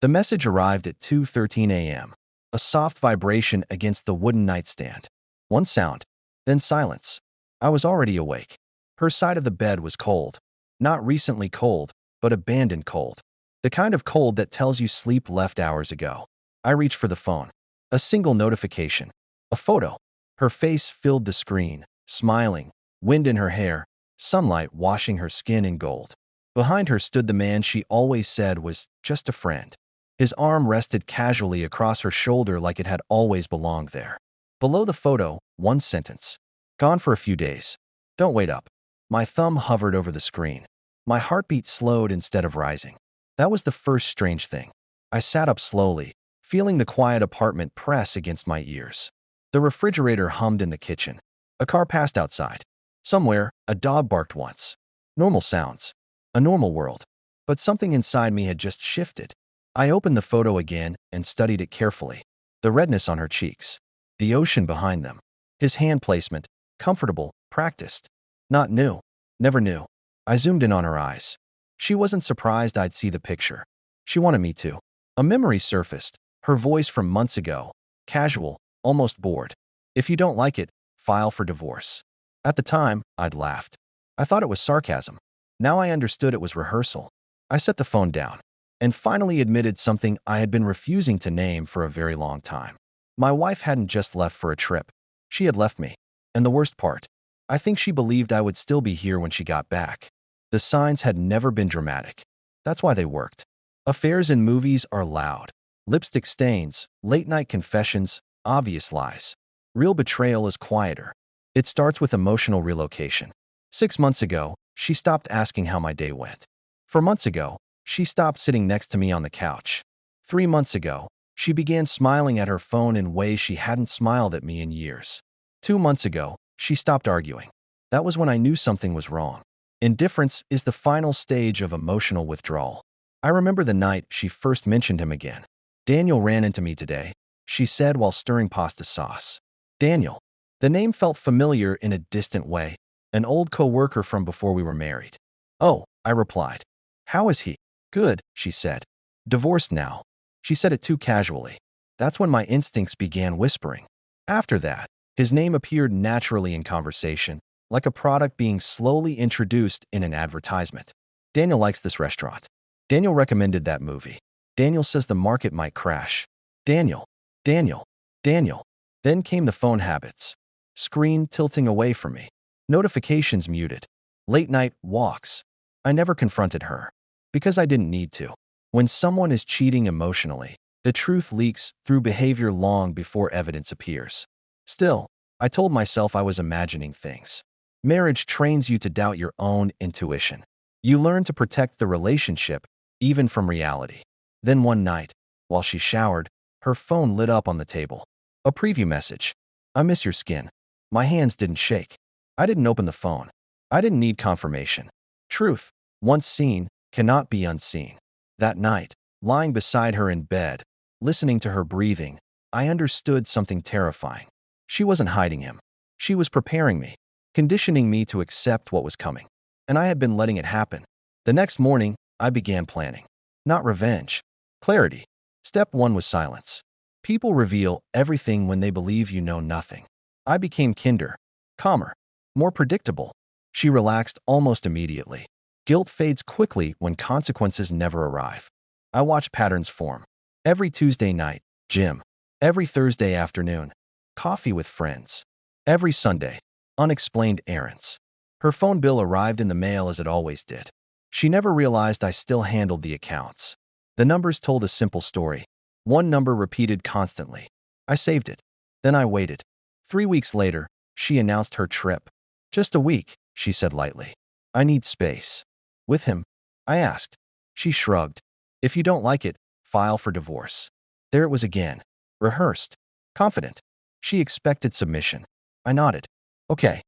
The message arrived at 2:13 a.m., a soft vibration against the wooden nightstand. One sound, then silence. I was already awake. Her side of the bed was cold. Not recently cold, but abandoned cold. The kind of cold that tells you sleep left hours ago. I reached for the phone. A single notification. A photo. Her face filled the screen, smiling, wind in her hair, sunlight washing her skin in gold. Behind her stood the man she always said was just a friend. His arm rested casually across her shoulder like it had always belonged there. Below the photo, one sentence. Gone for a few days. Don't wait up. My thumb hovered over the screen. My heartbeat slowed instead of rising. That was the first strange thing. I sat up slowly, feeling the quiet apartment press against my ears. The refrigerator hummed in the kitchen. A car passed outside. Somewhere, a dog barked once. Normal sounds. A normal world. But something inside me had just shifted. I opened the photo again and studied it carefully. The redness on her cheeks. The ocean behind them. His hand placement. Comfortable. Practiced. Not new. Never new. I zoomed in on her eyes. She wasn't surprised I'd see the picture. She wanted me to. A memory surfaced. Her voice from months ago. Casual. Almost bored. If you don't like it, file for divorce. At the time, I'd laughed. I thought it was sarcasm. Now I understood it was rehearsal. I set the phone down and finally admitted something I had been refusing to name for a very long time. My wife hadn't just left for a trip. She had left me. And the worst part, I think she believed I would still be here when she got back. The signs had never been dramatic. That's why they worked. Affairs in movies are loud. Lipstick stains, late-night confessions, obvious lies. Real betrayal is quieter. It starts with emotional relocation. 6 months ago, she stopped asking how my day went. 4 months ago, she stopped sitting next to me on the couch. 3 months ago, she began smiling at her phone in ways she hadn't smiled at me in years. 2 months ago, she stopped arguing. That was when I knew something was wrong. Indifference is the final stage of emotional withdrawal. I remember the night she first mentioned him again. Daniel ran into me today, she said while stirring pasta sauce. Daniel. The name felt familiar in a distant way, an old co-worker from before we were married. Oh, I replied. How is he? Good, she said. Divorced now. She said it too casually. That's when my instincts began whispering. After that, his name appeared naturally in conversation, like a product being slowly introduced in an advertisement. Daniel likes this restaurant. Daniel recommended that movie. Daniel says the market might crash. Daniel. Daniel. Daniel. Then came the phone habits. Screen tilting away from me. Notifications muted. Late night walks. I never confronted her. Because I didn't need to. When someone is cheating emotionally, the truth leaks through behavior long before evidence appears. Still, I told myself I was imagining things. Marriage trains you to doubt your own intuition. You learn to protect the relationship, even from reality. Then one night, while she showered, her phone lit up on the table. A preview message. I miss your skin. My hands didn't shake. I didn't open the phone. I didn't need confirmation. Truth, once seen, cannot be unseen. That night, lying beside her in bed, listening to her breathing, I understood something terrifying. She wasn't hiding him. She was preparing me, conditioning me to accept what was coming. And I had been letting it happen. The next morning, I began planning. Not revenge. Clarity. Step 1 was silence. People reveal everything when they believe you know nothing. I became kinder, calmer, more predictable. She relaxed almost immediately. Guilt fades quickly when consequences never arrive. I watch patterns form. Every Tuesday night, gym. Every Thursday afternoon, coffee with friends. Every Sunday, unexplained errands. Her phone bill arrived in the mail as it always did. She never realized I still handled the accounts. The numbers told a simple story. One number repeated constantly. I saved it. Then I waited. 3 weeks later, she announced her trip. Just a week, she said lightly. I need space. With him? I asked. She shrugged. If you don't like it, file for divorce. There it was again. Rehearsed. Confident. She expected submission. I nodded. Okay.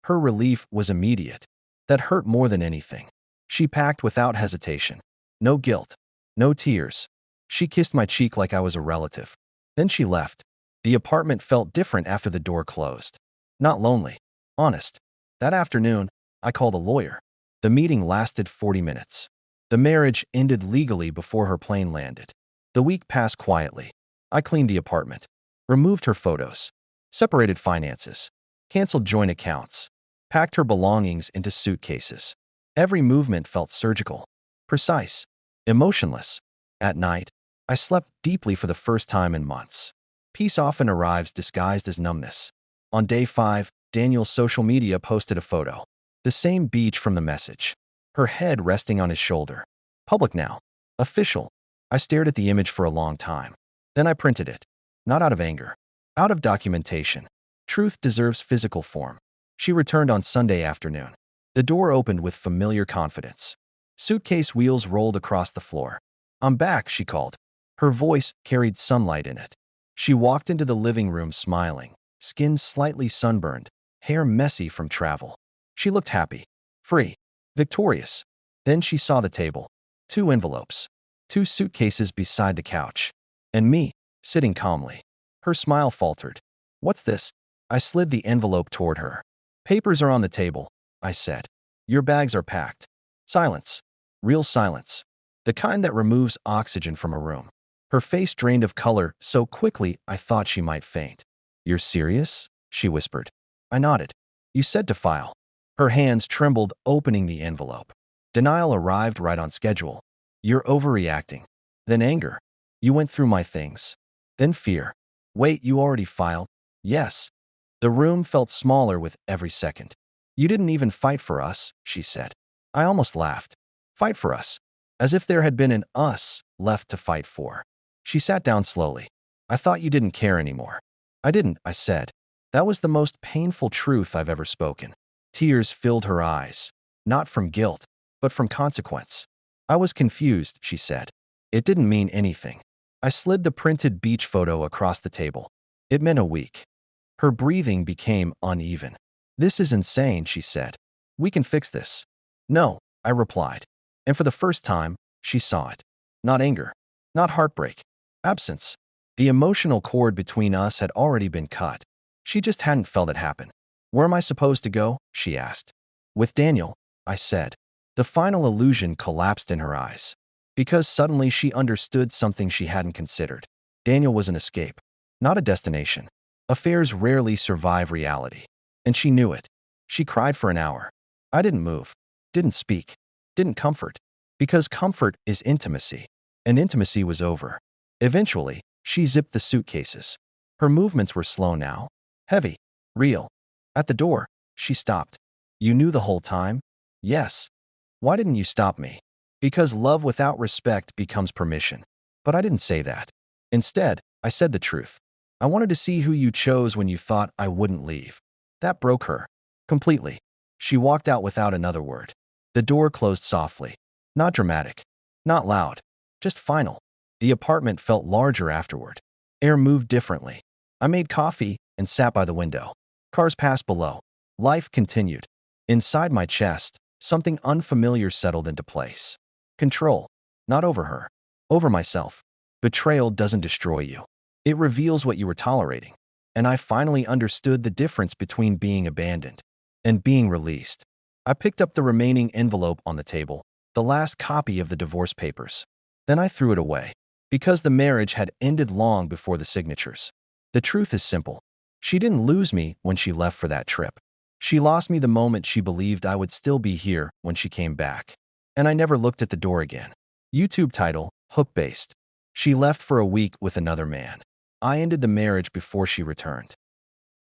Her relief was immediate. That hurt more than anything. She packed without hesitation. No guilt. No tears. She kissed my cheek like I was a relative. Then she left. The apartment felt different after the door closed. Not lonely. Honest. That afternoon, I called a lawyer. The meeting lasted 40 minutes. The marriage ended legally before her plane landed. The week passed quietly. I cleaned the apartment, removed her photos, separated finances, canceled joint accounts, packed her belongings into suitcases. Every movement felt surgical, precise, emotionless. At night, I slept deeply for the first time in months. Peace often arrives disguised as numbness. On day 5, Daniel's social media posted a photo. The same beach from the message. Her head resting on his shoulder. Public now. Official. I stared at the image for a long time. Then I printed it. Not out of anger. Out of documentation. Truth deserves physical form. She returned on Sunday afternoon. The door opened with familiar confidence. Suitcase wheels rolled across the floor. "I'm back," she called. Her voice carried sunlight in it. She walked into the living room smiling, skin slightly sunburned, hair messy from travel. She looked happy, free, victorious. Then she saw the table. 2 envelopes. 2 suitcases beside the couch. And me, sitting calmly. Her smile faltered. "What's this?" I slid the envelope toward her. "Papers are on the table," I said. "Your bags are packed." Silence. Real silence. The kind that removes oxygen from a room. Her face drained of color so quickly I thought she might faint. "You're serious?" she whispered. I nodded. "You said to file." Her hands trembled, opening the envelope. Denial arrived right on schedule. "You're overreacting." Then anger. "You went through my things." Then fear. "Wait, you already filed?" "Yes." The room felt smaller with every second. "You didn't even fight for us," she said. I almost laughed. Fight for us. As if there had been an us left to fight for. She sat down slowly. "I thought you didn't care anymore." "I didn't," I said. That was the most painful truth I've ever spoken. Tears filled her eyes. Not from guilt, but from consequence. "I was confused," she said. "It didn't mean anything." I slid the printed beach photo across the table. It meant a week. Her breathing became uneven. "This is insane," she said. "We can fix this." "No," I replied. And for the first time, she saw it. Not anger. Not heartbreak. Absence. The emotional cord between us had already been cut. She just hadn't felt it happen. "Where am I supposed to go?" she asked. "With Daniel," I said. The final illusion collapsed in her eyes. Because suddenly she understood something she hadn't considered. Daniel was an escape, not a destination. Affairs rarely survive reality. And she knew it. She cried for an hour. I didn't move, didn't speak, didn't comfort. Because comfort is intimacy. And intimacy was over. Eventually, she zipped the suitcases. Her movements were slow now. Heavy. Real. At the door, she stopped. "You knew the whole time?" "Yes." "Why didn't you stop me?" "Because love without respect becomes permission." But I didn't say that. Instead, I said the truth. "I wanted to see who you chose when you thought I wouldn't leave." That broke her. Completely. She walked out without another word. The door closed softly. Not dramatic. Not loud. Just final. The apartment felt larger afterward. Air moved differently. I made coffee and sat by the window. Cars passed below. Life continued. Inside my chest, something unfamiliar settled into place. Control. Not over her. Over myself. Betrayal doesn't destroy you. It reveals what you were tolerating. And I finally understood the difference between being abandoned and being released. I picked up the remaining envelope on the table, the last copy of the divorce papers. Then I threw it away. Because the marriage had ended long before the signatures. The truth is simple. She didn't lose me when she left for that trip. She lost me the moment she believed I would still be here when she came back. And I never looked at the door again. YouTube title, Hook-based. She left for a week with another man. I ended the marriage before she returned.